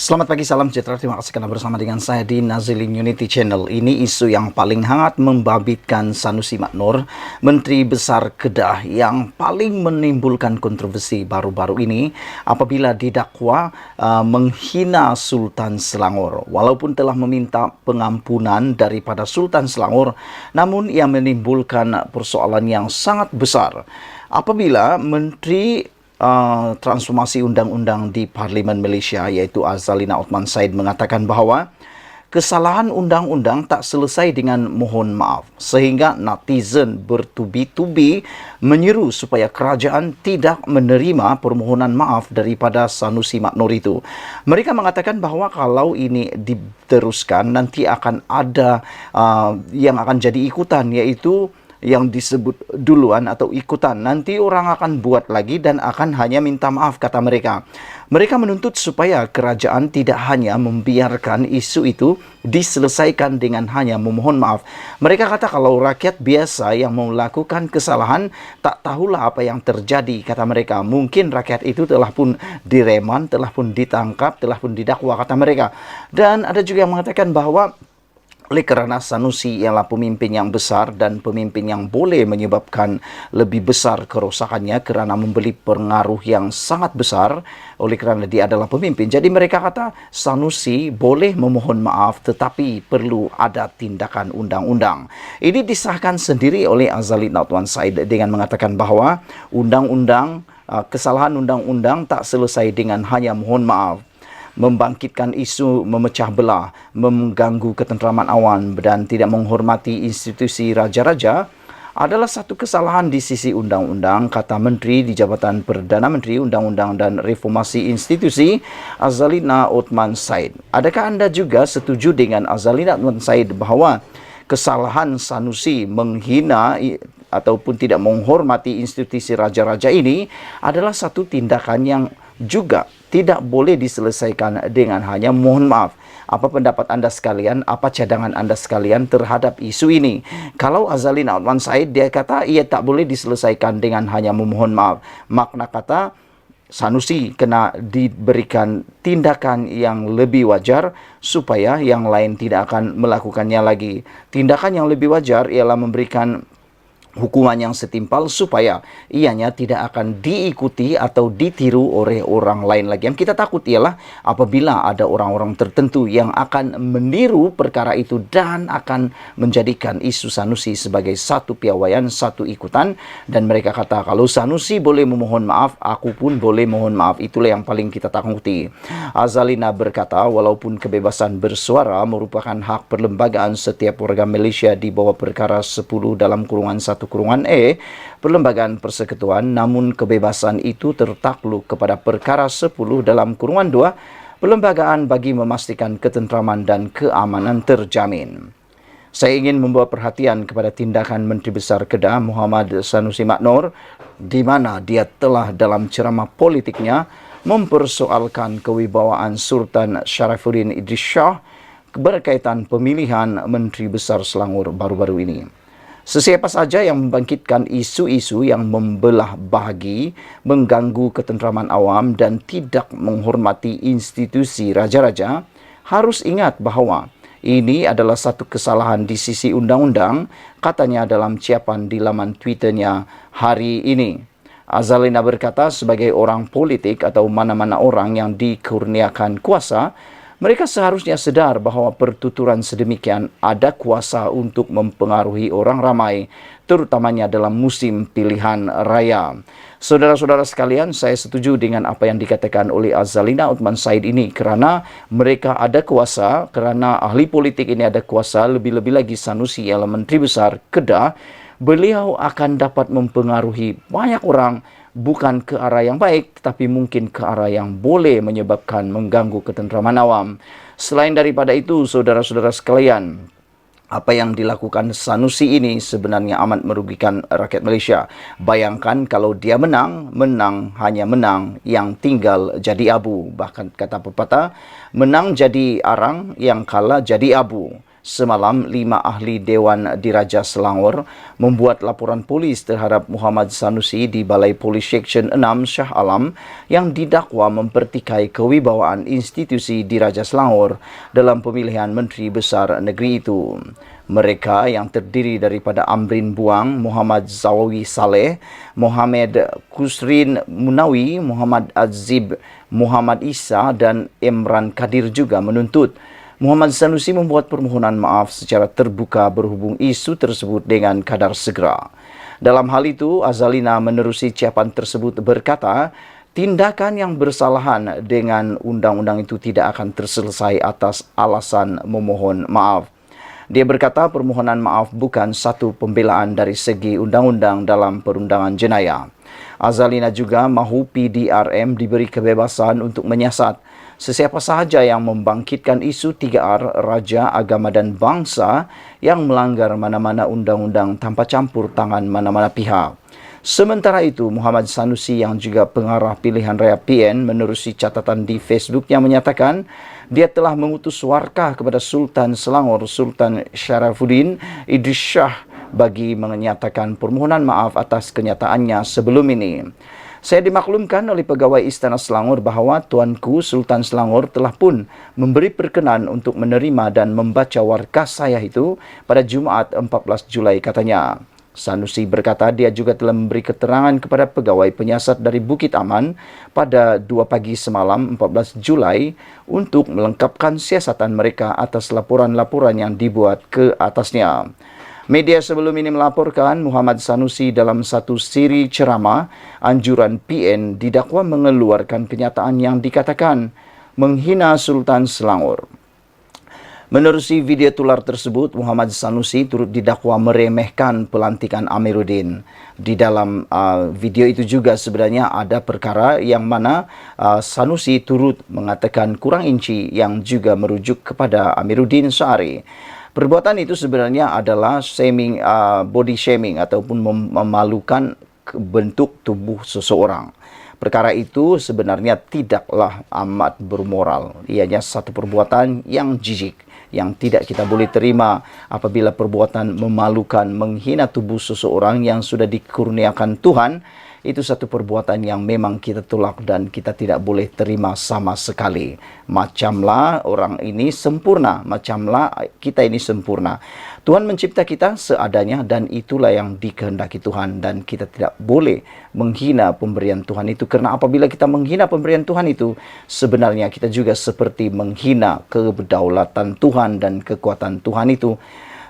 Selamat pagi, salam sejahtera. Terima kasih karena bersama dengan saya di Nazilin Unity Channel. Ini isu yang paling hangat membabitkan Sanusi Maknur, Menteri Besar Kedah, yang paling menimbulkan kontroversi baru-baru ini apabila didakwa menghina Sultan Selangor. Walaupun telah meminta pengampunan daripada Sultan Selangor, namun ia menimbulkan persoalan yang sangat besar apabila Menteri Transformasi Undang-Undang di Parlimen Malaysia, iaitu Azalina Othman Said, mengatakan bahawa kesalahan undang-undang tak selesai dengan mohon maaf, sehingga netizen bertubi-tubi menyeru supaya kerajaan tidak menerima permohonan maaf daripada Sanusi Maknur itu. Mereka mengatakan bahawa kalau ini diteruskan, nanti akan ada yang akan jadi ikutan, iaitu yang disebut duluan atau ikutan. Nanti orang akan buat lagi dan akan hanya minta maaf, kata mereka. Mereka menuntut supaya kerajaan tidak hanya membiarkan isu itu diselesaikan dengan hanya memohon maaf. Mereka kata kalau rakyat biasa yang melakukan kesalahan tak tahulah apa yang terjadi, kata mereka. Mungkin rakyat itu telah pun direman, telah pun ditangkap, telah pun didakwa, kata mereka. Dan ada juga yang mengatakan bahawa oleh kerana Sanusi ialah pemimpin yang besar dan pemimpin yang boleh menyebabkan lebih besar kerosakannya kerana membeli pengaruh yang sangat besar, oleh kerana dia adalah pemimpin. Jadi mereka kata Sanusi boleh memohon maaf tetapi perlu ada tindakan undang-undang. Ini disahkan sendiri oleh Azalina Othman Said dengan mengatakan bahawa kesalahan undang-undang tak selesai dengan hanya mohon maaf. Membangkitkan isu memecah belah, mengganggu ketenteraman awam dan tidak menghormati institusi raja-raja adalah satu kesalahan di sisi undang-undang, kata Menteri di Jabatan Perdana Menteri Undang-Undang dan Reformasi Institusi, Azalina Othman Said. Adakah anda juga setuju dengan Azalina Othman Said bahawa kesalahan Sanusi menghina ataupun tidak menghormati institusi raja-raja ini adalah satu tindakan yang juga tidak boleh diselesaikan dengan hanya mohon maaf? Apa pendapat anda sekalian? Apa cadangan anda sekalian terhadap isu ini? Kalau Azalina Othman Said, dia kata ia tak boleh diselesaikan dengan hanya memohon maaf. Makna kata Sanusi kena diberikan tindakan yang lebih wajar supaya yang lain tidak akan melakukannya lagi. Tindakan yang lebih wajar ialah memberikan hukuman yang setimpal supaya ianya tidak akan diikuti atau ditiru oleh orang lain lagi. Yang kita takut ialah apabila ada orang-orang tertentu yang akan meniru perkara itu dan akan menjadikan isu Sanusi sebagai satu piawaian, satu ikutan, dan mereka kata kalau Sanusi boleh memohon maaf, aku pun boleh mohon maaf. Itulah yang paling kita takuti. Azalina berkata walaupun kebebasan bersuara merupakan hak perlembagaan setiap warga Malaysia di bawah perkara 10 dalam kurungan 1 kurungan E Perlembagaan Persekutuan, namun kebebasan itu tertakluk kepada perkara 10 dalam kurungan 2 Perlembagaan bagi memastikan ketenteraman dan keamanan terjamin. Saya ingin membawa perhatian kepada tindakan Menteri Besar Kedah Muhammad Sanusi Maknur, di mana dia telah dalam ceramah politiknya mempersoalkan kewibawaan Sultan Sharifuddin Idris Shah berkaitan pemilihan Menteri Besar Selangor baru-baru ini. Sesiapa saja yang membangkitkan isu-isu yang membelah bahagi, mengganggu ketenteraman awam dan tidak menghormati institusi raja-raja, harus ingat bahawa ini adalah satu kesalahan di sisi undang-undang, katanya dalam ciapan di laman Twitternya hari ini. Azalina berkata sebagai orang politik atau mana-mana orang yang dikurniakan kuasa, mereka seharusnya sedar bahawa pertuturan sedemikian ada kuasa untuk mempengaruhi orang ramai, terutamanya dalam musim pilihan raya. Saudara-saudara sekalian, saya setuju dengan apa yang dikatakan oleh Azalina Othman Said ini kerana mereka ada kuasa, kerana ahli politik ini ada kuasa, lebih-lebih lagi Sanusi ialah Menteri Besar Kedah, beliau akan dapat mempengaruhi banyak orang, bukan ke arah yang baik, tetapi mungkin ke arah yang boleh menyebabkan mengganggu ketenteraman awam. Selain daripada itu, saudara-saudara sekalian, apa yang dilakukan Sanusi ini sebenarnya amat merugikan rakyat Malaysia. Bayangkan kalau dia menang hanya menang, yang tinggal jadi abu. Bahkan kata pepatah, menang jadi arang, yang kalah jadi abu. Semalam, 5 ahli Dewan Diraja Selangor membuat laporan polis terhadap Muhammad Sanusi di Balai Polis Seksyen 6 Shah Alam yang didakwa mempertikai kewibawaan institusi Diraja Selangor dalam pemilihan Menteri Besar negeri itu. Mereka yang terdiri daripada Amrin Buang, Muhammad Zawawi Saleh, Mohamed Kusrin Munawi, Muhammad Azib, Muhammad Isa dan Imran Kadir juga menuntut Muhammad Sanusi membuat permohonan maaf secara terbuka berhubung isu tersebut dengan kadar segera. Dalam hal itu, Azalina menerusi ucapan tersebut berkata, tindakan yang bersalahan dengan undang-undang itu tidak akan terselesai atas alasan memohon maaf. Dia berkata permohonan maaf bukan satu pembelaan dari segi undang-undang dalam perundangan jenayah. Azalina juga mahu PDRM diberi kebebasan untuk menyiasat sesiapa sahaja yang membangkitkan isu 3R, raja, agama dan bangsa yang melanggar mana-mana undang-undang tanpa campur tangan mana-mana pihak. Sementara itu, Muhammad Sanusi yang juga pengarah pilihan raya PN menerusi catatan di Facebook yang menyatakan dia telah mengutus warkah kepada Sultan Selangor, Sultan Syarafuddin Idris Shah bagi menyatakan permohonan maaf atas kenyataannya sebelum ini. Saya dimaklumkan oleh pegawai Istana Selangor bahawa Tuanku Sultan Selangor telah pun memberi perkenan untuk menerima dan membaca warkah saya itu pada Jumaat 14 Julai katanya. Sanusi berkata dia juga telah memberi keterangan kepada pegawai penyiasat dari Bukit Aman pada 2 pagi semalam 14 Julai untuk melengkapkan siasatan mereka atas laporan-laporan yang dibuat ke atasnya. Media sebelum ini melaporkan Muhammad Sanusi dalam satu siri ceramah anjuran PN didakwa mengeluarkan kenyataan yang dikatakan menghina Sultan Selangor. Menerusi video tular tersebut, Muhammad Sanusi turut didakwa meremehkan pelantikan Amiruddin. Di dalam video itu juga sebenarnya ada perkara yang mana Sanusi turut mengatakan kurang inci yang juga merujuk kepada Amiruddin Syari. Perbuatan itu sebenarnya adalah body shaming ataupun memalukan bentuk tubuh seseorang. Perkara itu sebenarnya tidaklah amat bermoral. Ianya satu perbuatan yang jijik, yang tidak kita boleh terima apabila perbuatan memalukan, menghina tubuh seseorang yang sudah dikurniakan Tuhan. Itu satu perbuatan yang memang kita tolak dan kita tidak boleh terima sama sekali. Macamlah orang ini sempurna, macamlah kita ini sempurna. Tuhan mencipta kita seadanya dan itulah yang dikehendaki Tuhan dan kita tidak boleh menghina pemberian Tuhan itu. Karena apabila kita menghina pemberian Tuhan itu, sebenarnya kita juga seperti menghina kedaulatan Tuhan dan kekuatan Tuhan itu.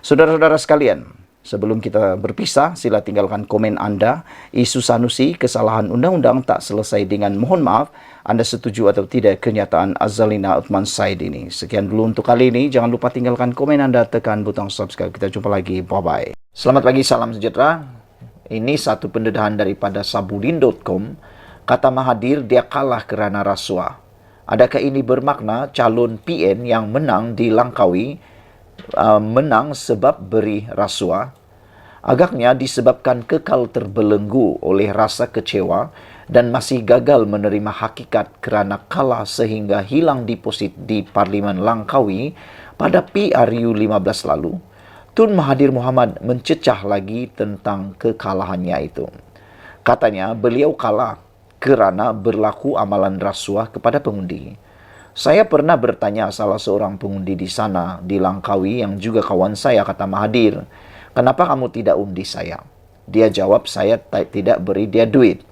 Saudara-saudara sekalian, sebelum kita berpisah, sila tinggalkan komen Anda. Isu Sanusi, kesalahan undang-undang tak selesai dengan mohon maaf. Anda setuju atau tidak kenyataan Azalina Uthman Said ini? Sekian dulu untuk kali ini. Jangan lupa tinggalkan komen Anda, tekan butang subscribe. Kita jumpa lagi. Bye-bye. Selamat pagi, salam sejahtera. Ini satu pendedahan daripada sabudin.com. Kata Mahathir, dia kalah kerana rasuah. Adakah ini bermakna calon PN yang menang di Langkawi menang sebab beri rasuah? Agaknya disebabkan kekal terbelenggu oleh rasa kecewa dan masih gagal menerima hakikat kerana kalah sehingga hilang deposit di Parlimen Langkawi pada PRU 15 lalu. Tun Mahathir Mohamad mencecah lagi tentang kekalahannya itu. Katanya beliau kalah kerana berlaku amalan rasuah kepada pengundi. Saya pernah bertanya salah seorang pengundi di sana, di Langkawi yang juga kawan saya, kata Mahathir, kenapa kamu tidak undi saya? Dia jawab, saya tidak beri dia duit.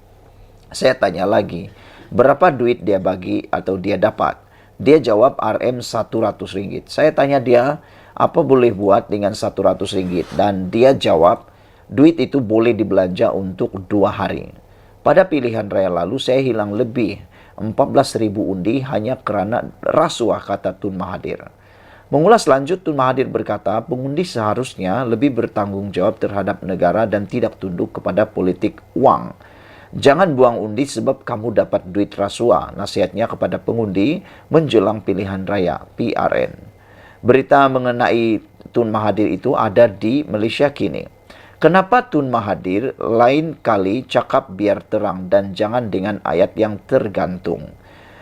Saya tanya lagi, berapa duit dia bagi atau dia dapat? Dia jawab RM RM100. Saya tanya dia, apa boleh buat dengan RM100? Dan dia jawab, duit itu boleh dibelanja untuk 2 hari. Pada pilihan raya lalu, saya hilang lebih 14.000 undi hanya kerana rasuah, kata Tun Mahathir. Mengulas lanjut, Tun Mahathir berkata, pengundi seharusnya lebih bertanggung jawab terhadap negara dan tidak tunduk kepada politik wang. Jangan buang undi sebab kamu dapat duit rasuah, nasihatnya kepada pengundi menjelang pilihan raya PRN. Berita mengenai Tun Mahathir itu ada di Malaysia kini. Kenapa Tun Mahathir lain kali cakap biar terang dan jangan dengan ayat yang tergantung?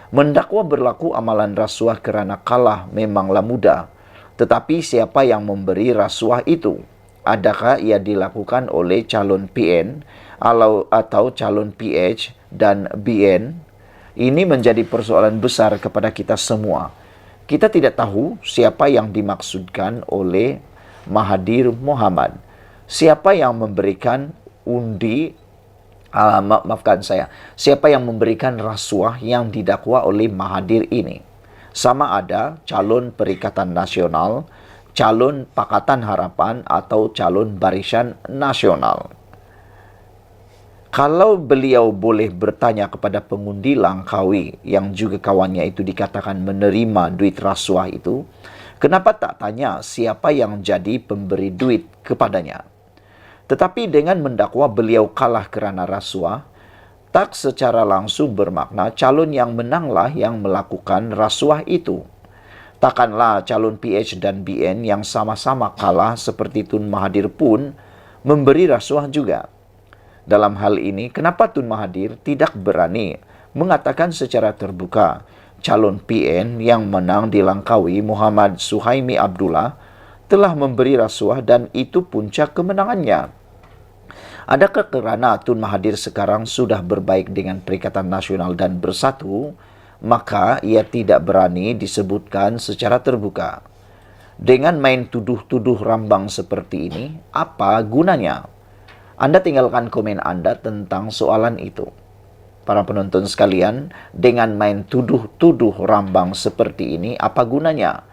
Mendakwa berlaku amalan rasuah kerana kalah memanglah mudah. Tetapi siapa yang memberi rasuah itu? Adakah ia dilakukan oleh calon PN atau calon PH dan BN? Ini menjadi persoalan besar kepada kita semua. Kita tidak tahu siapa yang dimaksudkan oleh Mahathir Mohamad. Siapa yang memberikan siapa yang memberikan rasuah yang didakwa oleh Mahathir ini? Sama ada calon Perikatan Nasional, calon Pakatan Harapan, atau calon Barisan Nasional. Kalau beliau boleh bertanya kepada pengundi Langkawi yang juga kawannya itu dikatakan menerima duit rasuah itu, kenapa tak tanya siapa yang jadi pemberi duit kepadanya? Tetapi dengan mendakwa beliau kalah kerana rasuah, tak secara langsung bermakna calon yang menanglah yang melakukan rasuah itu. Takkanlah calon PH dan BN yang sama-sama kalah seperti Tun Mahathir pun memberi rasuah juga. Dalam hal ini, kenapa Tun Mahathir tidak berani mengatakan secara terbuka calon PN yang menang di Langkawi, Muhammad Suhaimi Abdullah, telah memberi rasuah dan itu puncak kemenangannya? Adakah kerana Tun Mahathir sekarang sudah berbaik dengan Perikatan Nasional dan bersatu, maka ia tidak berani disebutkan secara terbuka? Dengan main tuduh-tuduh rambang seperti ini, apa gunanya? Anda tinggalkan komen Anda tentang soalan itu. Para penonton sekalian, dengan main tuduh-tuduh rambang seperti ini, apa gunanya?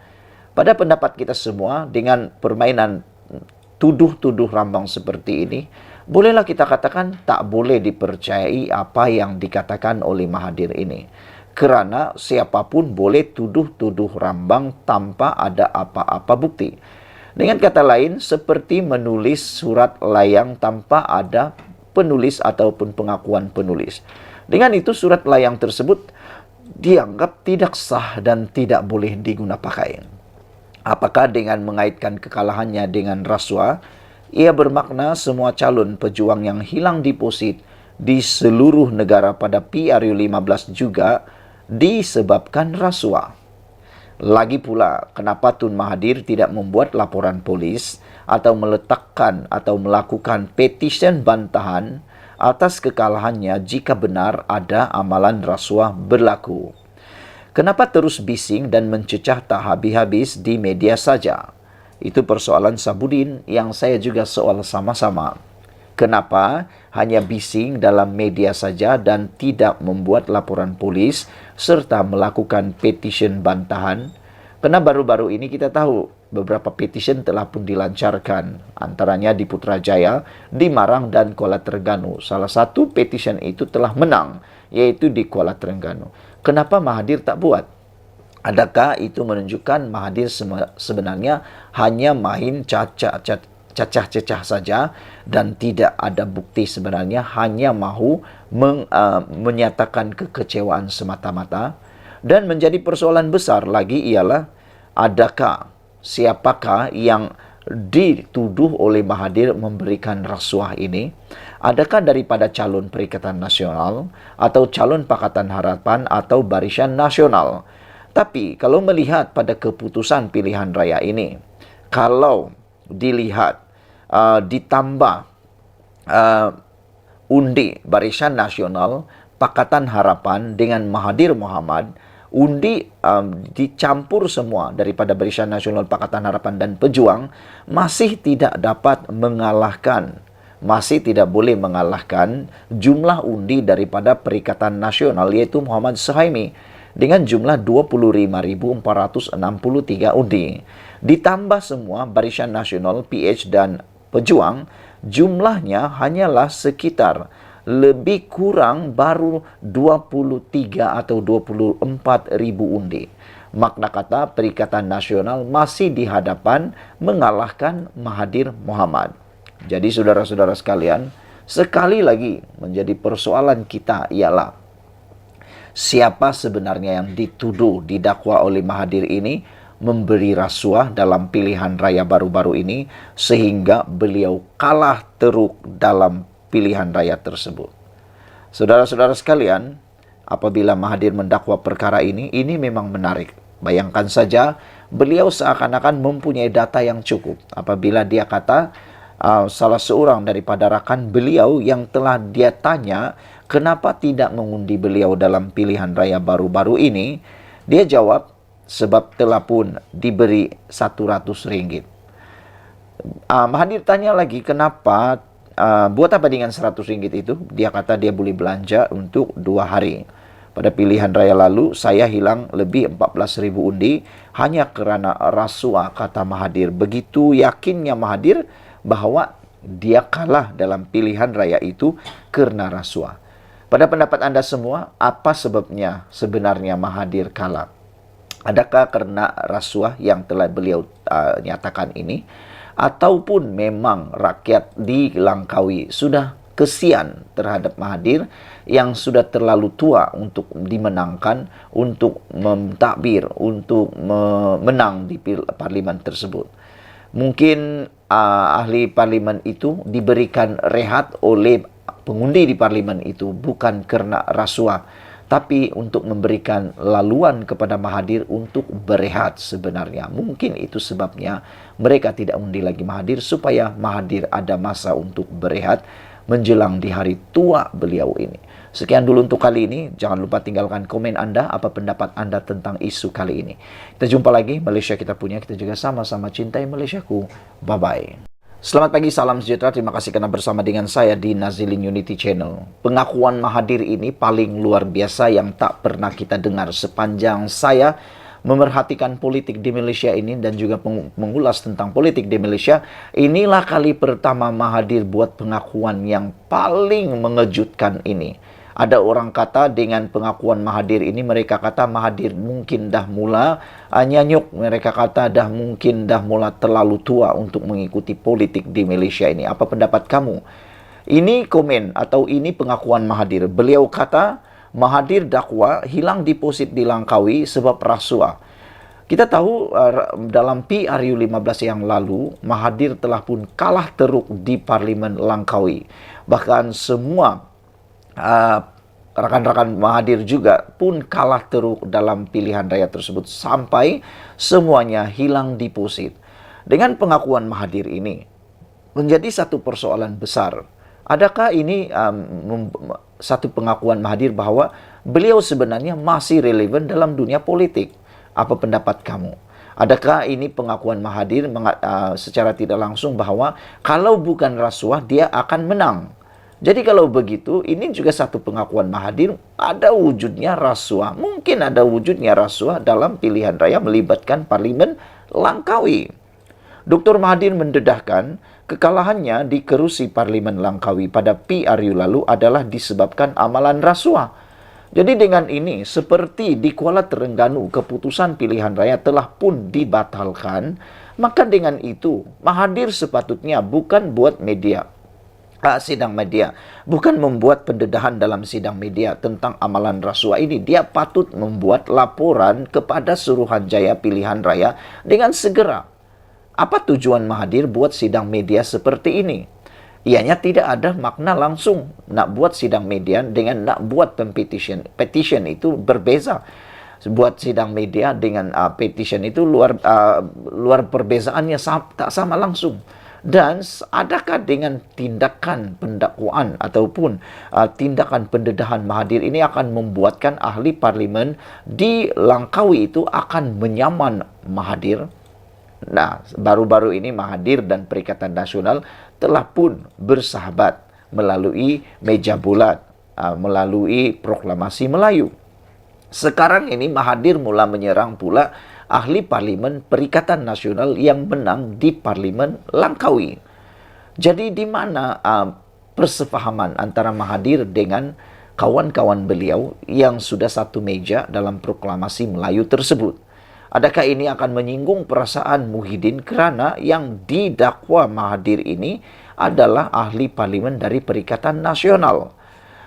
Pada pendapat kita semua, dengan permainan tuduh-tuduh rambang seperti ini, bolehlah kita katakan tak boleh dipercayai apa yang dikatakan oleh Mahathir ini. Kerana siapapun boleh tuduh-tuduh rambang tanpa ada apa-apa bukti. Dengan kata lain, seperti menulis surat layang tanpa ada penulis ataupun pengakuan penulis. Dengan itu, surat layang tersebut dianggap tidak sah dan tidak boleh digunapakai. Apakah dengan mengaitkan kekalahannya dengan rasuah, ia bermakna semua calon pejuang yang hilang deposit di seluruh negara pada PRU15 juga disebabkan rasuah? Lagi pula, kenapa Tun Mahathir tidak membuat laporan polis atau meletakkan atau melakukan petisyen bantahan atas kekalahannya jika benar ada amalan rasuah berlaku? Kenapa terus bising dan mencecah tak habis-habis di media saja? Itu persoalan Sabudin yang saya juga soal sama-sama. Kenapa hanya bising dalam media saja dan tidak membuat laporan polis serta melakukan petisyen bantahan? Karena baru-baru ini kita tahu beberapa petisyen telah pun dilancarkan, antaranya di Putrajaya, di Marang dan Kuala Terengganu. Salah satu petisyen itu telah menang, yaitu di Kuala Terengganu. Kenapa Mahathir tak buat? Adakah itu menunjukkan Mahathir sebenarnya hanya main cacah-cacah saja dan tidak ada bukti, sebenarnya hanya mahu menyatakan kekecewaan semata-mata? Dan menjadi persoalan besar lagi ialah siapakah yang dituduh oleh Mahathir memberikan rasuah ini? Adakah daripada calon Perikatan Nasional atau calon Pakatan Harapan atau Barisan Nasional? Tapi kalau melihat pada keputusan pilihan raya ini, kalau dilihat ditambah undi Barisan Nasional, Pakatan Harapan dengan Mahathir Mohamad, undi dicampur semua daripada Barisan Nasional, Pakatan Harapan dan Pejuang, masih tidak dapat mengalahkan, masih tidak boleh mengalahkan jumlah undi daripada Perikatan Nasional, yaitu Muhammad Suhaimi dengan jumlah 25.463 undi. Ditambah semua Barisan Nasional, PH dan Pejuang, jumlahnya hanyalah sekitar lebih kurang baru 23 atau 24 ribu undi. Makna kata Perikatan Nasional masih di hadapan mengalahkan Mahathir Mohamad. Jadi saudara-saudara sekalian, sekali lagi menjadi persoalan kita ialah siapa sebenarnya yang dituduh, didakwa oleh Mahathir ini memberi rasuah dalam pilihan raya baru-baru ini sehingga beliau kalah teruk dalam pilihan raya tersebut. Saudara-saudara sekalian, apabila Mahathir mendakwa perkara ini memang menarik. Bayangkan saja, beliau seakan-akan mempunyai data yang cukup apabila dia kata salah seorang daripada rakan beliau yang telah dia tanya kenapa tidak mengundi beliau dalam pilihan raya baru-baru ini, dia jawab sebab telah pun diberi RM100. Mahathir tanya lagi kenapa, buat apa dengan RM100 itu? Dia kata dia boleh belanja untuk 2 hari. Pada pilihan raya lalu, saya hilang lebih 14.000 undi hanya kerana rasuah, kata Mahathir. Begitu yakinnya Mahathir bahawa dia kalah dalam pilihan raya itu kerana rasuah. Pada pendapat anda semua, apa sebabnya sebenarnya Mahathir kalah? Adakah kerana rasuah yang telah beliau nyatakan ini? Ataupun memang rakyat di Langkawi sudah kesian terhadap Mahathir yang sudah terlalu tua untuk dimenangkan, untuk mentadbir, untuk menang di parlimen tersebut. Mungkin ahli parlimen itu diberikan rehat oleh pengundi di parlimen itu bukan kerana rasuah, tapi untuk memberikan laluan kepada Mahathir untuk berehat sebenarnya. Mungkin itu sebabnya mereka tidak undi lagi Mahathir, supaya Mahathir ada masa untuk berehat menjelang di hari tua beliau ini. Sekian dulu untuk kali ini. Jangan lupa tinggalkan komen anda, apa pendapat anda tentang isu kali ini. Kita jumpa lagi. Malaysia kita punya, kita juga sama-sama cintai Malaysiaku. Bye-bye. Selamat pagi, salam sejahtera. Terima kasih karena bersama dengan saya di Nazilin Unity Channel. Pengakuan Mahathir ini paling luar biasa yang tak pernah kita dengar sepanjang saya memerhatikan politik di Malaysia ini dan juga mengulas tentang politik di Malaysia. Inilah kali pertama Mahathir buat pengakuan yang paling mengejutkan ini. Ada orang kata dengan pengakuan Mahathir ini, mereka kata Mahathir mungkin dah mula nyanyuk. Mereka kata mungkin dah mula terlalu tua untuk mengikuti politik di Malaysia ini. Apa pendapat kamu? Ini komen atau ini pengakuan Mahathir. Beliau kata Mahathir dakwa hilang deposit di Langkawi sebab rasuah. Kita tahu dalam PRU15 yang lalu, Mahathir telah pun kalah teruk di Parlimen Langkawi. Bahkan semua rakan-rakan Mahathir juga pun kalah teruk dalam pilihan raya tersebut sampai semuanya hilang deposit. Dengan pengakuan Mahathir ini, menjadi satu persoalan besar. Adakah ini satu pengakuan Mahathir bahawa beliau sebenarnya masih relevan dalam dunia politik? Apa pendapat kamu? Adakah ini pengakuan Mahathir secara tidak langsung bahawa kalau bukan rasuah dia akan menang? Jadi kalau begitu, ini juga satu pengakuan Mahathir, ada wujudnya rasuah. Mungkin ada wujudnya rasuah dalam pilihan raya melibatkan Parlimen Langkawi. Dr. Mahathir mendedahkan kekalahannya di kerusi Parlimen Langkawi pada PRU lalu adalah disebabkan amalan rasuah. Jadi dengan ini, seperti di Kuala Terengganu, keputusan pilihan raya telah pun dibatalkan, maka dengan itu, Mahathir sepatutnya bukan buat sidang media, bukan membuat pendedahan dalam sidang media tentang amalan rasuah ini. Dia patut membuat laporan kepada Suruhanjaya Pilihan Raya dengan segera. Apa tujuan Mahathir buat sidang media seperti ini? Ianya tidak ada makna langsung nak buat sidang media dengan nak buat petition. Petition itu berbeza. Buat sidang media dengan petition itu luar perbezaannya tak sama langsung. Dan adakah dengan tindakan pendakwaan ataupun tindakan pendedahan Mahathir ini akan membuatkan ahli parlimen di Langkawi itu akan menyaman Mahathir? Nah, baru-baru ini Mahathir dan Perikatan Nasional telah pun bersahabat melalui meja bulat, melalui proklamasi Melayu. Sekarang ini Mahathir mula menyerang pula ahli parlimen Perikatan Nasional yang menang di Parlimen Langkawi. Jadi di mana persefahaman antara Mahathir dengan kawan-kawan beliau yang sudah satu meja dalam proklamasi Melayu tersebut? Adakah ini akan menyinggung perasaan Muhyiddin kerana yang didakwa Mahathir ini adalah ahli parlimen dari Perikatan Nasional?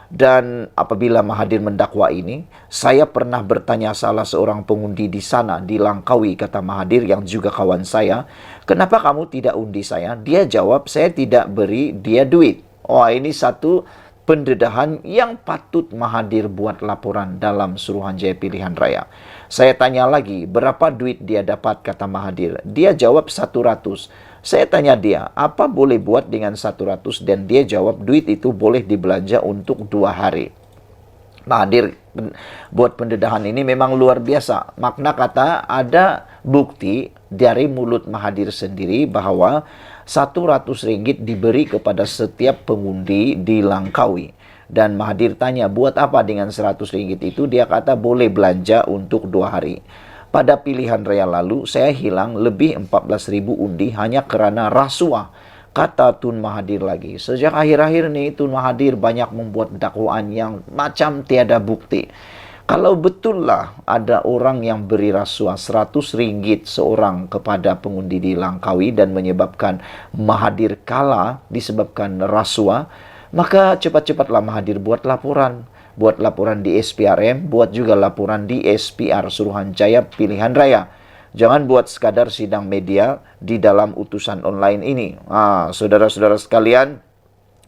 Dan apabila Mahathir mendakwa ini, saya pernah bertanya salah seorang pengundi di sana, di Langkawi, kata Mahathir yang juga kawan saya, kenapa kamu tidak undi saya? Dia jawab, saya tidak beri dia duit. Oh, ini satu pendedahan yang patut Mahathir buat laporan dalam Suruhanjaya Pilihan Raya. Saya tanya lagi, berapa duit dia dapat, kata Mahathir. Dia jawab 100. Saya tanya dia, apa boleh buat dengan 100? Dan dia jawab, duit itu boleh dibelanja untuk 2 hari. Mahathir buat pendedahan ini memang luar biasa. Makna kata, ada bukti dari mulut Mahathir sendiri bahwa RM100 diberi kepada setiap pengundi di Langkawi. Dan Mahathir tanya, buat apa dengan RM100 itu? Dia kata boleh belanja untuk 2 hari. Pada pilihan raya lalu, saya hilang lebih 14.000 undi hanya kerana rasuah. Kata Tun Mahathir lagi. Sejak akhir-akhir ini, Tun Mahathir banyak membuat dakwaan yang macam tiada bukti. Kalau betullah ada orang yang beri rasuah RM100 seorang kepada pengundi di Langkawi dan menyebabkan Mahathir kalah disebabkan rasuah, maka cepat-cepatlah Mahathir buat laporan. Buat laporan di SPRM, buat juga laporan di SPR Suruhanjaya Pilihan Raya. Jangan buat sekadar sidang media di dalam utusan online ini. Saudara-saudara sekalian,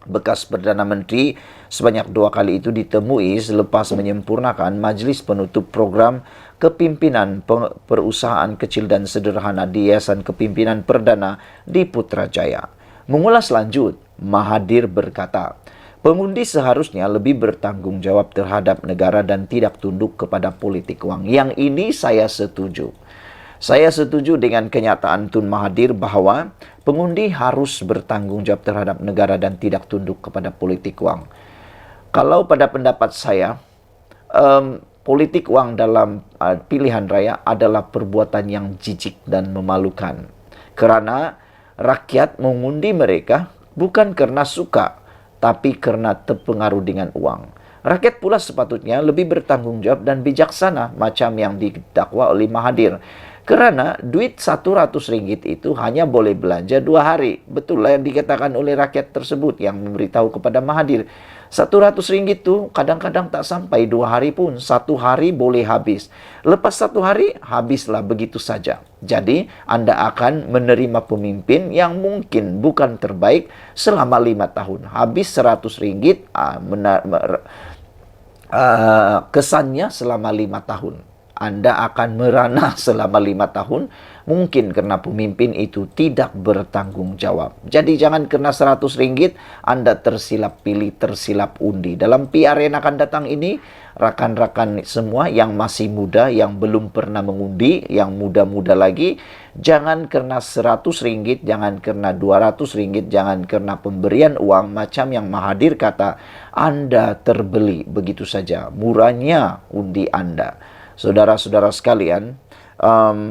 bekas Perdana Menteri sebanyak 2 kali itu ditemui selepas menyempurnakan Majlis Penutup Program Kepimpinan Perusahaan Kecil dan Sederhana di Yayasan Kepimpinan Perdana di Putrajaya. Mengulas lanjut, Mahathir berkata, pengundi seharusnya lebih bertanggung jawab terhadap negara dan tidak tunduk kepada politik uang. Yang ini saya setuju. Saya setuju dengan kenyataan Tun Mahathir bahwa pengundi harus bertanggung jawab terhadap negara dan tidak tunduk kepada politik uang. Kalau pada pendapat saya, politik uang dalam pilihan raya adalah perbuatan yang jijik dan memalukan. Kerana rakyat mengundi mereka bukan karena suka, tapi karena terpengaruh dengan uang. Rakyat pula sepatutnya lebih bertanggung jawab dan bijaksana macam yang didakwa oleh Mahathir. Kerana duit RM100 itu hanya boleh belanja 2 hari. Betul lah yang dikatakan oleh rakyat tersebut yang memberitahu kepada Mahathir. RM100 itu kadang-kadang tak sampai 2 hari pun. 1 hari boleh habis. Lepas 1 hari, habislah begitu saja. Jadi, Anda akan menerima pemimpin yang mungkin bukan terbaik selama 5 tahun. Habis RM100, kesannya selama 5 tahun. Anda akan merana selama 5 tahun, mungkin karena pemimpin itu tidak bertanggung jawab. Jadi jangan karena RM100 Anda tersilap pilih, tersilap undi. Dalam PR yang akan datang ini, rakan-rakan semua yang masih muda, yang belum pernah mengundi, yang muda-muda lagi, jangan karena RM100, jangan karena RM200, jangan karena pemberian uang macam yang Mahathir kata, Anda terbeli begitu saja. Murahnya undi Anda. Saudara-saudara sekalian,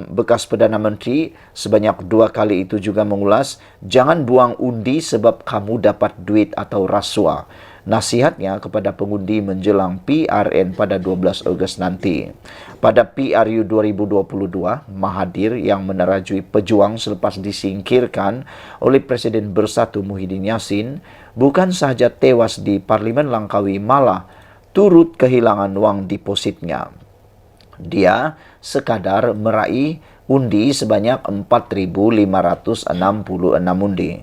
bekas Perdana Menteri sebanyak 2 kali itu juga mengulas, jangan buang undi sebab kamu dapat duit atau rasuah. Nasihatnya kepada pengundi menjelang PRN pada 12 Ogos nanti. Pada PRU 2022, Mahathir yang menerajui pejuang selepas disingkirkan oleh Presiden Bersatu Muhyiddin Yassin, bukan sahaja tewas di Parlimen Langkawi, malah turut kehilangan wang depositnya. Dia sekadar meraih undi sebanyak 4.566 undi.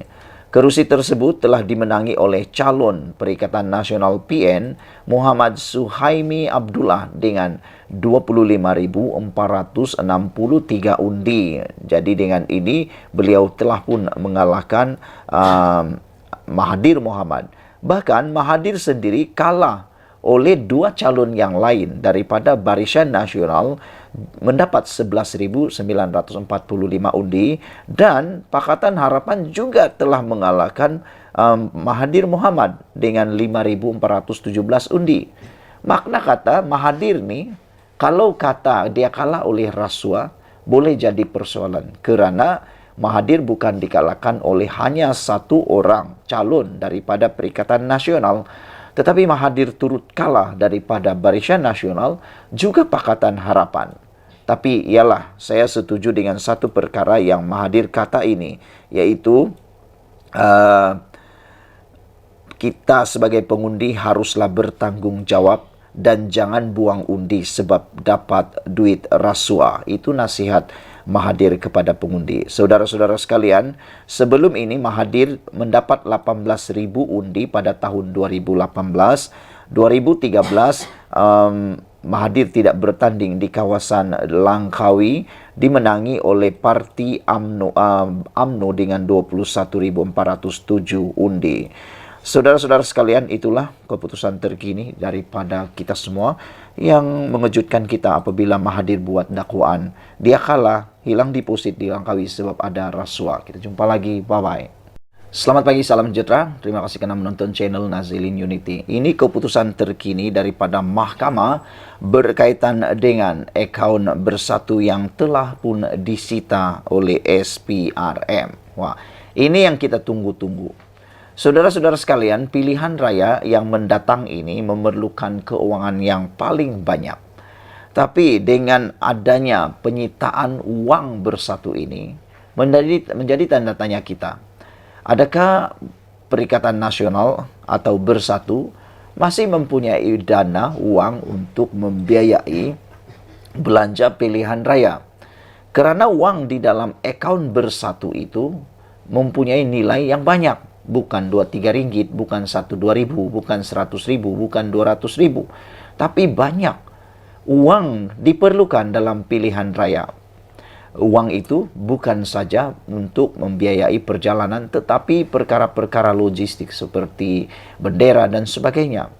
Kerusi tersebut telah dimenangi oleh calon Perikatan Nasional PN Muhammad Suhaimi Abdullah dengan 25.463 undi. Jadi dengan ini beliau telah pun mengalahkan Mahathir Mohamad. Bahkan Mahathir sendiri kalah oleh 2 calon yang lain daripada Barisan Nasional mendapat 11.945 undi dan Pakatan Harapan juga telah mengalahkan Mahathir Mohamad dengan 5.417 undi. Makna kata Mahathir ni, kalau kata dia kalah oleh rasuah, boleh jadi persoalan. Kerana Mahathir bukan dikalahkan oleh hanya 1 orang calon daripada Perikatan Nasional, tetapi Mahathir turut kalah daripada Barisan Nasional juga Pakatan Harapan. Tapi ialah, saya setuju dengan satu perkara yang Mahathir kata ini, yaitu kita sebagai pengundi haruslah bertanggung jawab dan jangan buang undi sebab dapat duit rasuah. Itu nasihat Mahathir kepada pengundi. Saudara-saudara sekalian, sebelum ini Mahathir mendapat 18,000 undi pada tahun 2018. 2013 Mahathir tidak bertanding di kawasan Langkawi, dimenangi oleh Parti UMNO dengan 21,407 undi. Saudara-saudara sekalian, itulah keputusan terkini daripada kita semua yang mengejutkan kita apabila Mahathir buat dakwaan. Dia kalah, hilang deposit di Langkawi sebab ada rasuah. Kita jumpa lagi, bye-bye. Selamat pagi, salam sejahtera. Terima kasih kerana menonton channel Nazilin Unity. Ini keputusan terkini daripada mahkamah berkaitan dengan akaun Bersatu yang telah pun disita oleh SPRM. Wah, ini yang kita tunggu-tunggu. Saudara-saudara sekalian, pilihan raya yang mendatang ini memerlukan keuangan yang paling banyak. Tapi dengan adanya penyitaan uang Bersatu ini, menjadi tanda tanya kita. Adakah Perikatan Nasional atau Bersatu masih mempunyai dana uang untuk membiayai belanja pilihan raya? Kerana uang di dalam akaun Bersatu itu mempunyai nilai yang banyak. Bukan 2-3 ringgit, bukan 1-2 ribu, bukan 100 ribu, bukan 200 ribu. Tapi banyak uang diperlukan dalam pilihan raya. Uang itu bukan saja untuk membiayai perjalanan, tetapi perkara-perkara logistik seperti bendera dan sebagainya.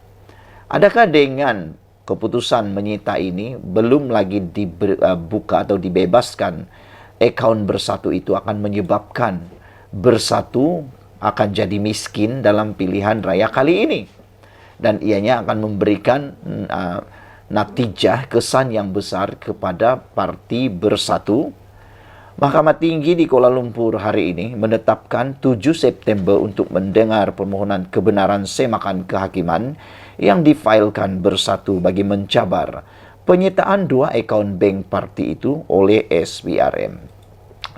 Adakah dengan keputusan menyita ini belum lagi dibuka atau dibebaskan, akaun Bersatu itu akan menyebabkan Bersatu akan jadi miskin dalam pilihan raya kali ini, dan ianya akan memberikan natijah kesan yang besar kepada Parti Bersatu. Mahkamah Tinggi di Kuala Lumpur hari ini menetapkan 7 September untuk mendengar permohonan kebenaran semakan kehakiman yang difailkan Bersatu bagi mencabar penyitaan 2 akaun bank parti itu oleh SPRM.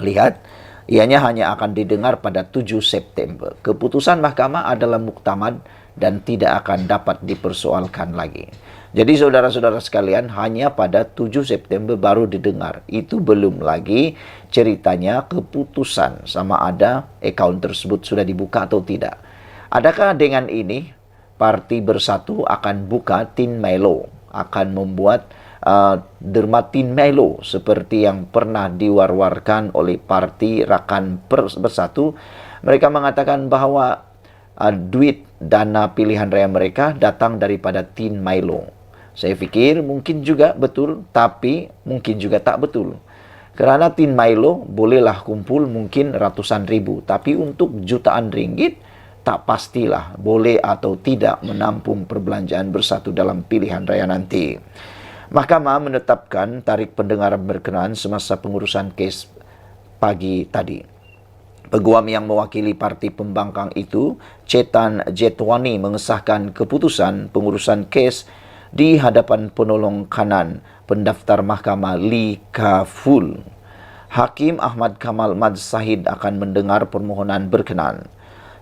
Lihat, ianya hanya akan didengar pada 7 September. Keputusan mahkamah adalah muktamad dan tidak akan dapat dipersoalkan lagi. Jadi saudara-saudara sekalian, hanya pada 7 September baru didengar. Itu belum lagi ceritanya keputusan sama ada akaun tersebut sudah dibuka atau tidak. Adakah dengan ini Parti Bersatu akan buka Tin Melo, akan membuat derma Tin Melo seperti yang pernah diwar-warkan oleh Parti Rakan Bersatu? Mereka mengatakan bahawa duit dana pilihan raya mereka datang daripada Tin Milo. Saya fikir mungkin juga betul, tapi mungkin juga tak betul. Kerana Tin Milo bolehlah kumpul mungkin ratusan ribu, tapi untuk jutaan ringgit tak pastilah boleh atau tidak menampung perbelanjaan Bersatu dalam pilihan raya nanti. Mahkamah menetapkan tarikh pendengaran berkenaan semasa pengurusan kes pagi tadi. Peguam yang mewakili Parti Pembangkang itu, Chetan Jetwani, mengesahkan keputusan pengurusan kes di hadapan penolong kanan pendaftar mahkamah Lee Ka-ful. Hakim Ahmad Kamal Mad Sahid akan mendengar permohonan berkenaan.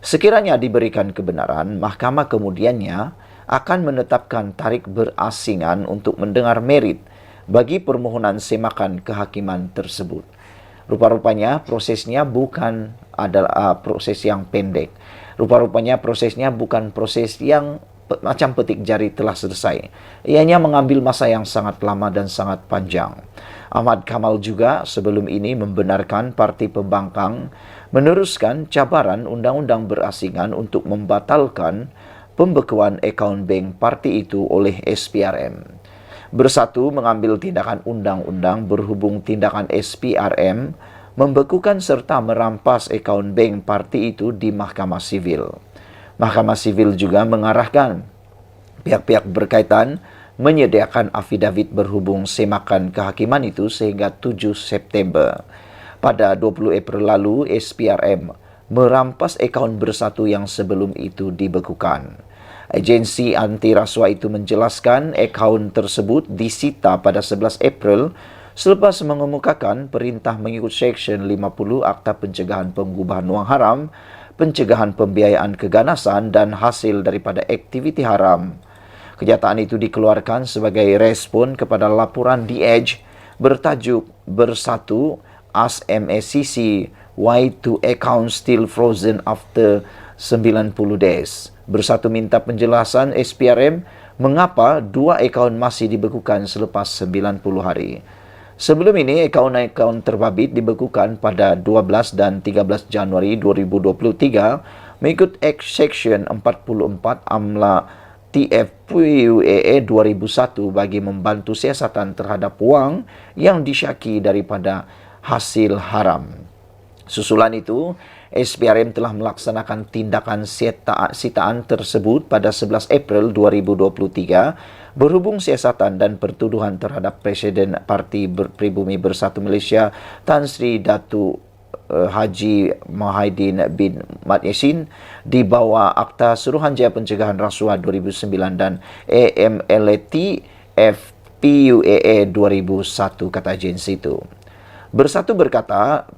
Sekiranya diberikan kebenaran, mahkamah kemudiannya akan menetapkan tarikh berasingan untuk mendengar merit bagi permohonan semakan kehakiman tersebut. Rupa-rupanya prosesnya bukan adalah proses yang pendek. Rupa-rupanya prosesnya bukan proses yang macam petik jari telah selesai. Ianya mengambil masa yang sangat lama dan sangat panjang. Ahmad Kamal juga sebelum ini membenarkan Parti Pembangkang meneruskan cabaran undang-undang berasingan untuk membatalkan pembekuan akaun bank parti itu oleh SPRM. Bersatu mengambil tindakan undang-undang berhubung tindakan SPRM membekukan serta merampas akaun bank parti itu di Mahkamah Sivil. Mahkamah Sivil juga mengarahkan pihak-pihak berkaitan menyediakan afidavit berhubung semakan kehakiman itu sehingga 7 September. Pada 20 April lalu, SPRM merampas akaun Bersatu yang sebelum itu dibekukan. Agensi anti rasuah itu menjelaskan akaun tersebut disita pada 11 April selepas mengemukakan perintah mengikut Seksyen 50 Akta Pencegahan Pengubahan Wang Haram, pencegahan pembiayaan keganasan dan hasil daripada aktiviti haram. Kenyataan itu dikeluarkan sebagai respon kepada laporan The Edge bertajuk Bersatu Ask MACC why two accounts still frozen after 90 days. Bersatu minta penjelasan SPRM mengapa dua akaun masih dibekukan selepas 90 hari. Sebelum ini, akaun-akaun terbabit dibekukan pada 12 dan 13 Januari 2023 mengikut Section 44 AMLA TFPUAA 2001 bagi membantu siasatan terhadap wang yang disyaki daripada hasil haram. Susulan itu, SPRM telah melaksanakan tindakan sitaan tersebut pada 11 April 2023 berhubung siasatan dan pertuduhan terhadap Presiden Parti Pribumi Bersatu Malaysia Tan Sri Datu Haji Muhyiddin bin Mat Yassin di bawah Akta Suruhanjaya Pencegahan Rasuah 2009 dan AMLAT FPUAA 2001, kata agensi itu. Bersatu berkata,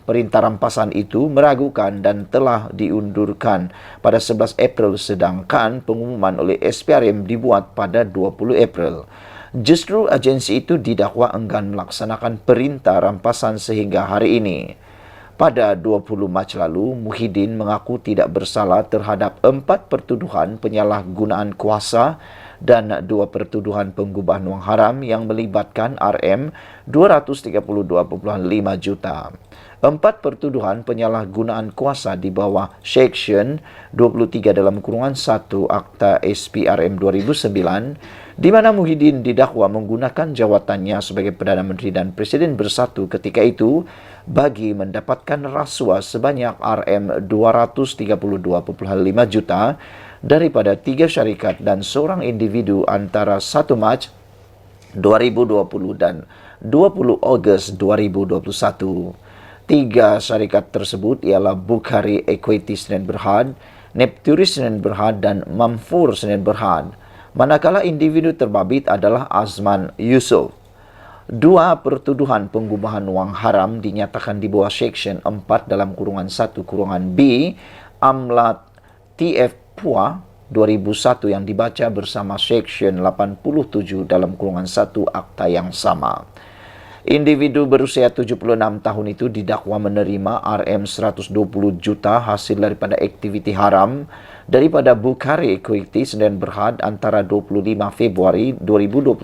perintah rampasan itu meragukan dan telah diundurkan pada 11 April sedangkan pengumuman oleh SPRM dibuat pada 20 April. Justru agensi itu didakwa enggan melaksanakan perintah rampasan sehingga hari ini. Pada 20 Mac lalu, Muhyiddin mengaku tidak bersalah terhadap 4 pertuduhan penyalahgunaan kuasa dan 2 pertuduhan penggubahan wang haram yang melibatkan RM 232.5 juta. 4 pertuduhan penyalahgunaan kuasa di bawah Section 23 dalam kurungan 1 Akta SPRM 2009 di mana Muhyiddin didakwa menggunakan jawatannya sebagai Perdana Menteri dan Presiden Bersatu ketika itu bagi mendapatkan rasuah sebanyak RM 232.5 juta daripada 3 syarikat dan seorang individu antara 1 Mac 2020 dan 20 Ogos 2021. 3 syarikat tersebut ialah Bukhari Equity Sdn Bhd, Nepturis Sdn Bhd dan Mamfur Sdn Bhd. Manakala individu terbabit adalah Azman Yusof. 2 pertuduhan penggubahan wang haram dinyatakan di bawah Section 4 dalam kurungan 1 kurungan B AMLA TFPUA 2001 yang dibaca bersama Section 87 dalam kurungan 1 akta yang sama. Individu berusia 76 tahun itu didakwa menerima RM 120 juta hasil daripada aktiviti haram daripada Bukhari Equity Sdn Bhd antara 25 Februari 2021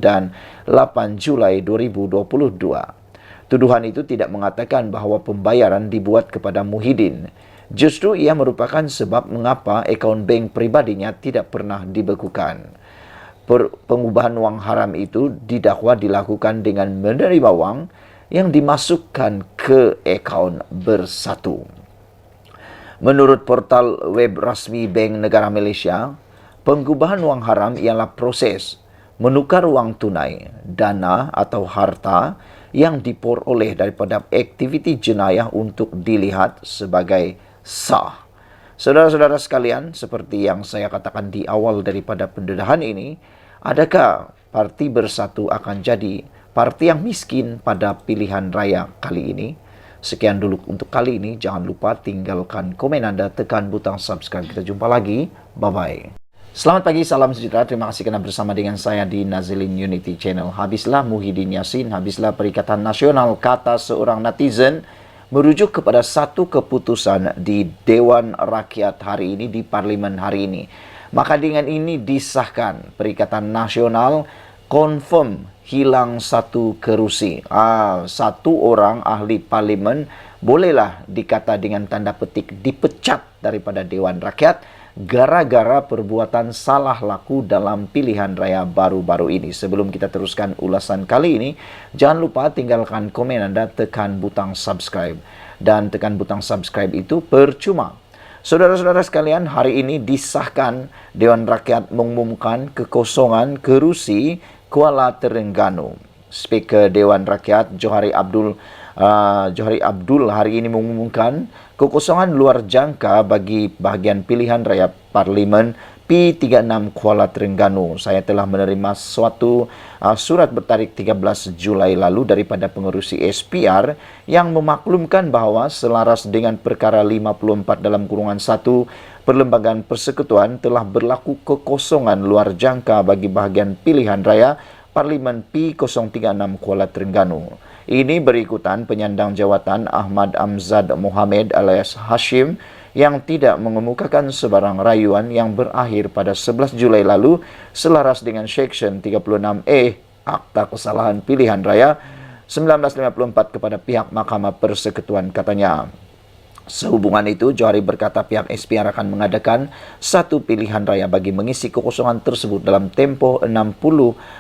dan 8 Julai 2022. Tuduhan itu tidak mengatakan bahawa pembayaran dibuat kepada Muhyiddin. Justru ia merupakan sebab mengapa akaun bank pribadinya tidak pernah dibekukan. Pengubahan wang haram itu didakwa dilakukan dengan menerima wang yang dimasukkan ke akaun Bersatu. Menurut portal web rasmi Bank Negara Malaysia, pengubahan wang haram ialah proses menukar wang tunai, dana atau harta yang diperoleh daripada aktiviti jenayah untuk dilihat sebagai sah. Saudara-saudara sekalian, seperti yang saya katakan di awal daripada pendedahan ini, adakah Parti Bersatu akan jadi parti yang miskin pada pilihan raya kali ini? Sekian dulu untuk kali ini. Jangan lupa tinggalkan komen Anda, tekan butang subscribe. Kita jumpa lagi. Bye-bye. Selamat pagi, salam sejahtera. Terima kasih kerana bersama dengan saya di Nazilin Unity Channel. Habislah Muhyiddin Yassin, habislah Perikatan Nasional, kata seorang netizen merujuk kepada satu keputusan di Dewan Rakyat hari ini, di Parlimen hari ini. Maka dengan ini disahkan Perikatan Nasional confirm hilang satu kerusi. Satu orang ahli parlimen bolehlah dikata dengan tanda petik dipecat daripada Dewan Rakyat gara-gara perbuatan salah laku dalam pilihan raya baru-baru ini. Sebelum kita teruskan ulasan kali ini, jangan lupa tinggalkan komen Anda, tekan butang subscribe. Dan tekan butang subscribe itu percuma. Saudara-saudara sekalian, hari ini disahkan Dewan Rakyat mengumumkan kekosongan kerusi Kuala Terengganu. Speaker Dewan Rakyat Johari Abdul hari ini mengumumkan kekosongan luar jangka bagi bahagian pilihan raya Parlimen P36 Kuala Terengganu. Saya telah menerima suatu surat bertarikh 13 Julai lalu daripada pengerusi SPR yang memaklumkan bahawa selaras dengan perkara 54 dalam kurungan 1 Perlembagaan Persekutuan telah berlaku kekosongan luar jangka bagi bahagian pilihan raya Parlimen P036 Kuala Terengganu. Ini berikutan penyandang jawatan Ahmad Amzad Mohamed alias Hashim yang tidak mengemukakan sebarang rayuan yang berakhir pada 11 Julai lalu selaras dengan Seksyen 36E Akta Kesalahan Pilihan Raya 1954 kepada pihak Mahkamah Persekutuan, katanya. Sehubungan itu, Johari berkata pihak SPR akan mengadakan satu pilihan raya bagi mengisi kekosongan tersebut dalam tempo 60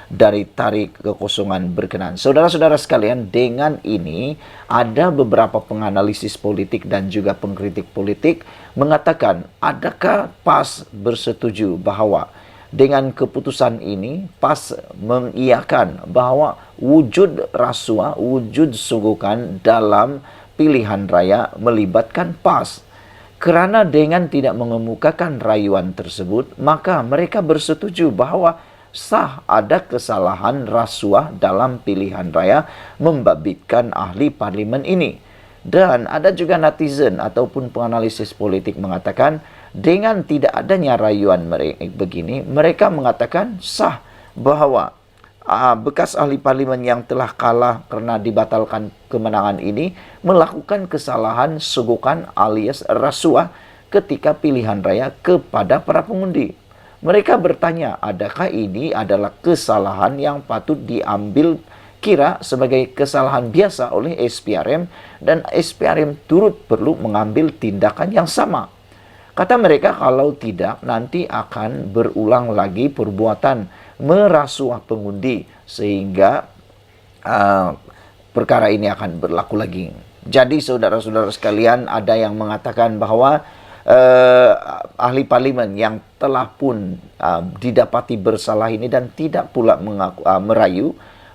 dari tarikh kekosongan berkenaan. Saudara-saudara sekalian, dengan ini ada beberapa penganalisis politik dan juga pengkritik politik mengatakan, adakah PAS bersetuju bahwa dengan keputusan ini PAS mengiyakan bahwa wujud rasuah, wujud sunggukan dalam pilihan raya melibatkan PAS. Kerana dengan tidak mengemukakan rayuan tersebut, maka mereka bersetuju bahwa sah ada kesalahan rasuah dalam pilihan raya membabitkan ahli parlimen ini. Dan ada juga netizen ataupun penganalisis politik mengatakan dengan tidak adanya rayuan begini, mereka mengatakan sah bahwa bekas ahli parlimen yang telah kalah karena dibatalkan kemenangan ini melakukan kesalahan sogokan alias rasuah ketika pilihan raya kepada para pengundi. Mereka bertanya, adakah ini adalah kesalahan yang patut diambil kira sebagai kesalahan biasa oleh SPRM dan SPRM turut perlu mengambil tindakan yang sama. Kata mereka, kalau tidak nanti akan berulang lagi perbuatan merasuah pengundi sehingga perkara ini akan berlaku lagi. Jadi saudara-saudara sekalian, ada yang mengatakan bahwa ahli parlimen yang telah pun didapati bersalah ini dan tidak pula merayu,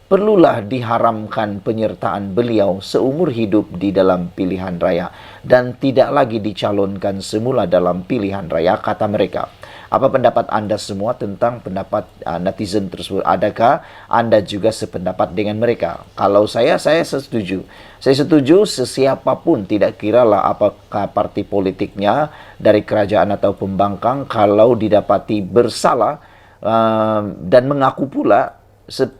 perlulah diharamkan penyertaan beliau seumur hidup di dalam pilihan raya dan tidak lagi dicalonkan semula dalam pilihan raya, kata mereka. Apa pendapat Anda semua tentang pendapat netizen tersebut? Adakah Anda juga sependapat dengan mereka? Kalau saya setuju. Saya setuju sesiapapun, tidak kiralah apakah parti politiknya dari kerajaan atau pembangkang, kalau didapati bersalah dan mengaku pula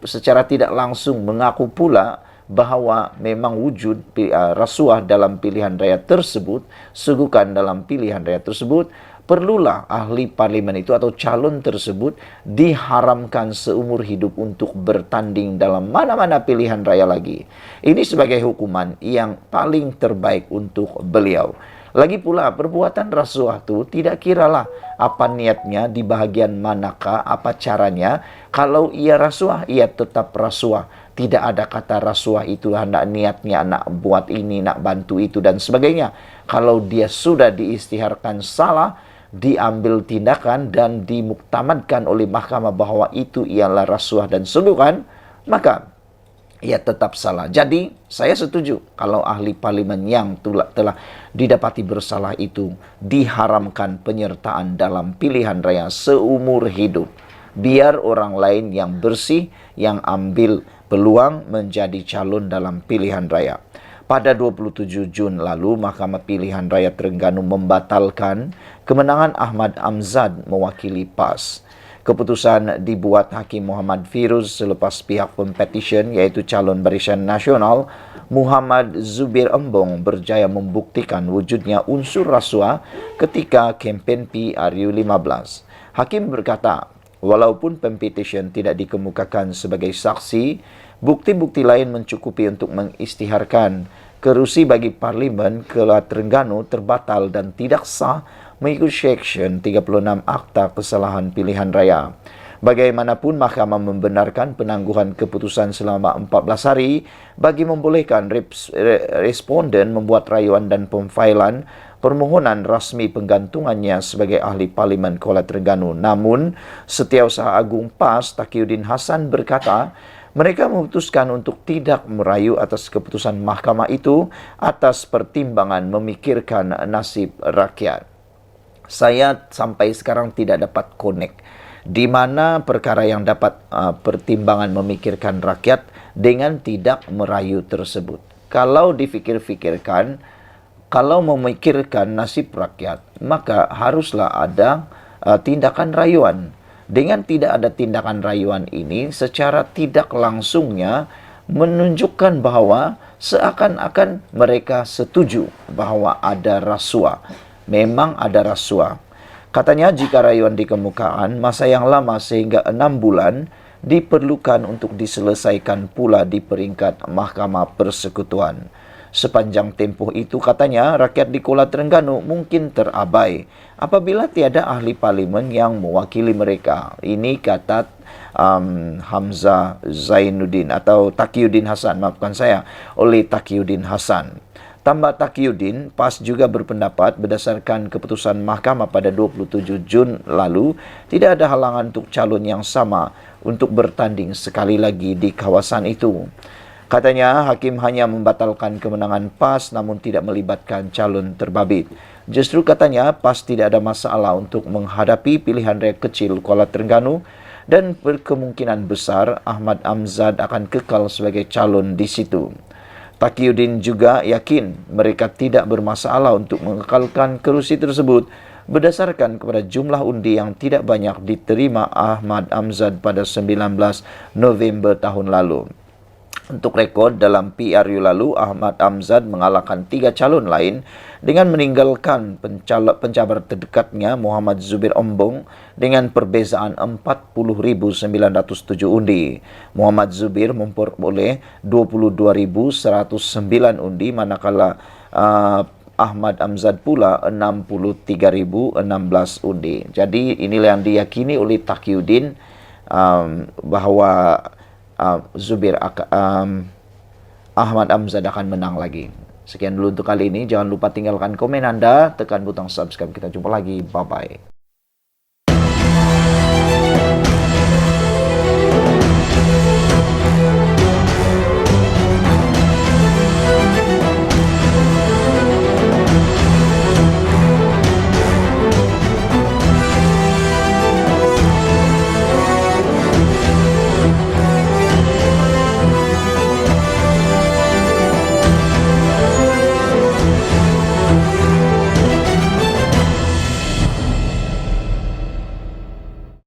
secara tidak langsung mengaku pula bahwa memang wujud rasuah dalam pilihan raya tersebut, sugukan dalam pilihan raya tersebut, perlulah ahli parlimen itu atau calon tersebut diharamkan seumur hidup untuk bertanding dalam mana-mana pilihan raya lagi. Ini sebagai hukuman yang paling terbaik untuk beliau. Lagi pula, perbuatan rasuah itu tidak kiralah apa niatnya, di bahagian manakah, apa caranya. Kalau ia rasuah, ia tetap rasuah. Tidak ada kata rasuah itu hendak niatnya nak buat ini, nak bantu itu dan sebagainya. Kalau dia sudah diistiharkan salah, diambil tindakan dan dimuktamadkan oleh mahkamah bahwa itu ialah rasuah dan sugukan, maka ia tetap salah. Jadi saya setuju kalau ahli parlimen yang telah didapati bersalah itu diharamkan penyertaan dalam pilihan raya seumur hidup. Biar orang lain yang bersih yang ambil peluang menjadi calon dalam pilihan raya. Pada 27 Jun lalu, Mahkamah Pilihan Raya Terengganu membatalkan kemenangan Ahmad Amzad mewakili PAS. Keputusan dibuat Hakim Muhammad Firuz selepas pihak pempetition, yaitu calon Barisan Nasional Muhammad Zubir Embong, berjaya membuktikan wujudnya unsur rasuah ketika kempen PRU15. Hakim berkata, walaupun pempetition tidak dikemukakan sebagai saksi, bukti-bukti lain mencukupi untuk mengisytiharkan kerusi bagi Parlimen Keluar Terengganu terbatal dan tidak sah mengikut Seksyen 36 Akta Kesalahan Pilihan Raya. Bagaimanapun, mahkamah membenarkan penangguhan keputusan selama 14 hari bagi membolehkan responden membuat rayuan dan pemfailan permohonan rasmi penggantungannya sebagai ahli Parlimen Kuala Terengganu. Namun, Setiausaha Agung PAS Taqiyuddin Hassan berkata, mereka memutuskan untuk tidak merayu atas keputusan mahkamah itu atas pertimbangan memikirkan nasib rakyat. Saya sampai sekarang tidak dapat connect di mana perkara yang dapat pertimbangan memikirkan rakyat dengan tidak merayu tersebut. Kalau difikir-fikirkan, kalau memikirkan nasib rakyat, maka haruslah ada tindakan rayuan. Dengan tidak ada tindakan rayuan ini, secara tidak langsungnya menunjukkan bahawa seakan-akan mereka setuju bahawa ada rasuah. Memang ada rasuah. Katanya jika rayuan dikemukakan, masa yang lama sehingga 6 bulan diperlukan untuk diselesaikan pula di peringkat Mahkamah Persekutuan. Sepanjang tempoh itu katanya rakyat di Kuala Terengganu mungkin terabai apabila tiada ahli parlimen yang mewakili mereka. Ini kata Hamzah Zainuddin atau Taqiyuddin Hasan, maafkan saya, oleh Taqiyuddin Hasan. Tambah Taqiyuddin, PAS juga berpendapat berdasarkan keputusan mahkamah pada 27 Jun lalu, tidak ada halangan untuk calon yang sama untuk bertanding sekali lagi di kawasan itu. Katanya, hakim hanya membatalkan kemenangan PAS namun tidak melibatkan calon terbabit. Justru katanya, PAS tidak ada masalah untuk menghadapi pilihan raya kecil Kuala Terengganu dan berkemungkinan besar Ahmad Amzad akan kekal sebagai calon di situ. Taqiyuddin juga yakin mereka tidak bermasalah untuk mengekalkan kerusi tersebut berdasarkan kepada jumlah undi yang tidak banyak diterima Ahmad Amzad pada 19 November tahun lalu. Untuk rekod, dalam PRU lalu, Ahmad Amzad mengalahkan 3 calon lain dengan meninggalkan pencabar terdekatnya Muhammad Zubir Ombong dengan perbezaan 40.907 undi. Muhammad Zubir memperoleh 22.109 undi, manakala Ahmad Amzad pula 63.016 undi. Jadi inilah yang diyakini oleh Taqiyuddin bahawa Ahmad Amzad akan menang lagi. Sekian dulu untuk kali ini. Jangan lupa tinggalkan komen Anda, tekan butang subscribe. Kita jumpa lagi. Bye-bye.